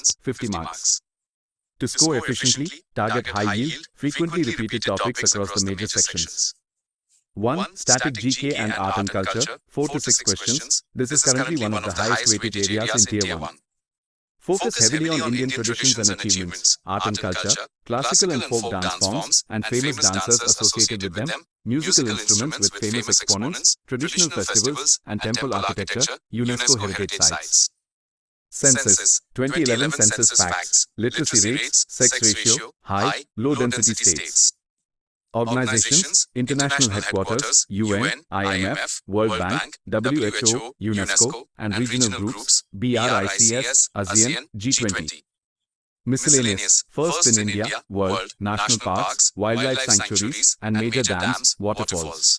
questions, 50 marks. To score efficiently, target high-yield, frequently repeated topics across the major sections. 1. Static GK and Art and Culture, 4 to 6 questions. This is currently one of the highest weightage areas in Tier 1. Focus heavily on Indian traditions and achievements, art and culture, classical and folk dance forms, and famous dancers associated with them, musical instruments with famous exponents, traditional festivals, and temple architecture, UNESCO heritage sites. Census, 2011 census facts, literacy rates, sex ratio, high, low density states. Organizations, international headquarters, UN, IMF, World Bank, WHO, UNESCO, and regional groups, BRICS, ASEAN, G20. Miscellaneous, first in India, world, national parks, wildlife sanctuaries, and major dams, waterfalls.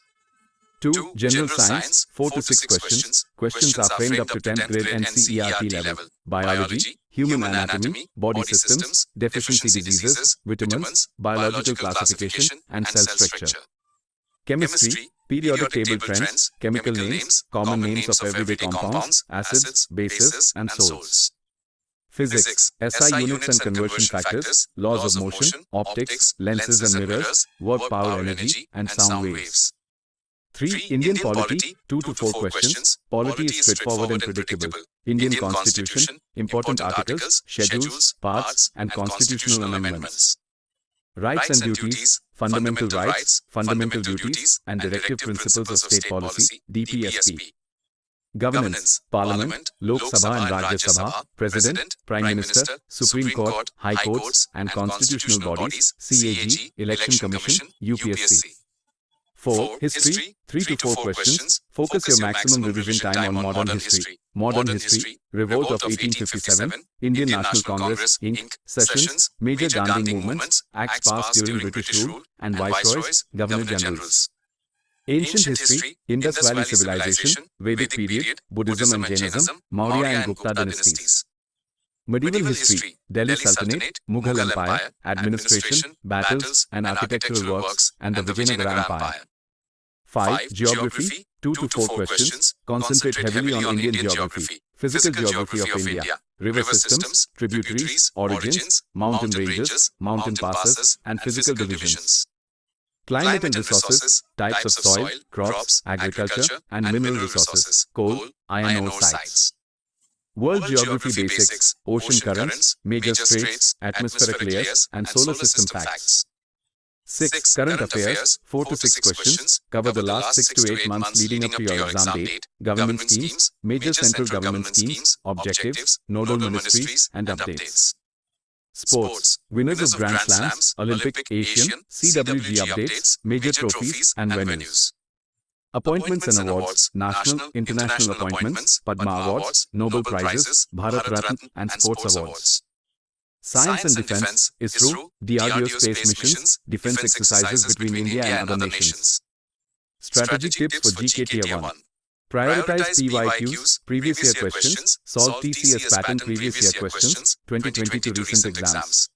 2. General science, 4 to 6 questions. Questions are framed up to 10th grade NCERT level. Biology, human anatomy, body systems, deficiency diseases, vitamins, biological classification, and cell structure. Chemistry, periodic table trends, chemical names, common names of everyday compounds, acids, bases, and salts. Physics, SI units and conversion factors, laws of motion, optics, lenses and mirrors, work power energy, and sound waves. 3. Indian polity, 2 to 4 questions. Polity is straightforward and predictable. Indian Constitution, important articles, schedules, parts, and constitutional amendments. Rights and duties, fundamental rights, fundamental duties, and directive principles of state policy, DPSP. Governance, Parliament, Lok Sabha and Rajya Sabha, President, Prime Minister, Supreme Court, High Courts, and constitutional bodies, CAG, Election Commission, UPSC. 4. History, 3 to 4 questions. Focus your maximum revision time on modern history. Modern history, Revolt of 1857, Indian National Congress, Inc., sessions, major Gandhi movements, acts passed during British rule, and viceroys, governor-generals. Ancient history, Indus Valley Civilization, Vedic period, Buddhism and Jainism, Maurya and Gupta dynasties. Medieval history, Delhi Sultanate, Mughal Empire, administration, battles, and architectural works, and the Vijayanagara Empire. 5. Geography, 2 to 4 questions. Concentrate heavily on Indian geography, physical geography of India, river systems, tributaries, origins, mountain ranges, mountain passes, and physical divisions. Climate and resources, types of soil, crops, agriculture, and mineral resources, coal, iron ore sites. World geography basics, ocean currents, major straits, atmospheric layers, and solar system facts. 6. Current affairs, 4 to 6 questions. Cover the last 6 to 8 months leading up to your exam date. Government schemes, major central government schemes, objectives, nodal ministries, and updates. Sports, winners of Grand Slams, Olympic, Asian, CWG updates, major trophies, and venues. Appointments and awards, national, international appointments, Padma Awards, Nobel Prizes, Bharat Ratna, and sports awards. Science and defense, ISRO, DRDO space missions, defense exercises between India and other nations. Strategic tips for GK Tier 1. Prioritize PYQs, previous year questions, solve TCS pattern previous year questions, 2022 recent exams.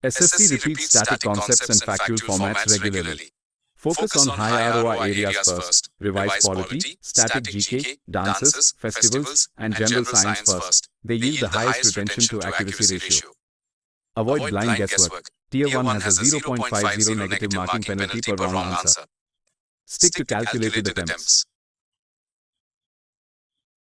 SSC repeats static concepts and factual formats regularly. Focus on high ROI areas first. Revise polity, static GK, dances, festivals, and general science first. They yield the highest retention to accuracy ratio. Avoid blind guesswork. Tier 1 has a 0.50 negative marking penalty per wrong answer. Stick to calculated attempts.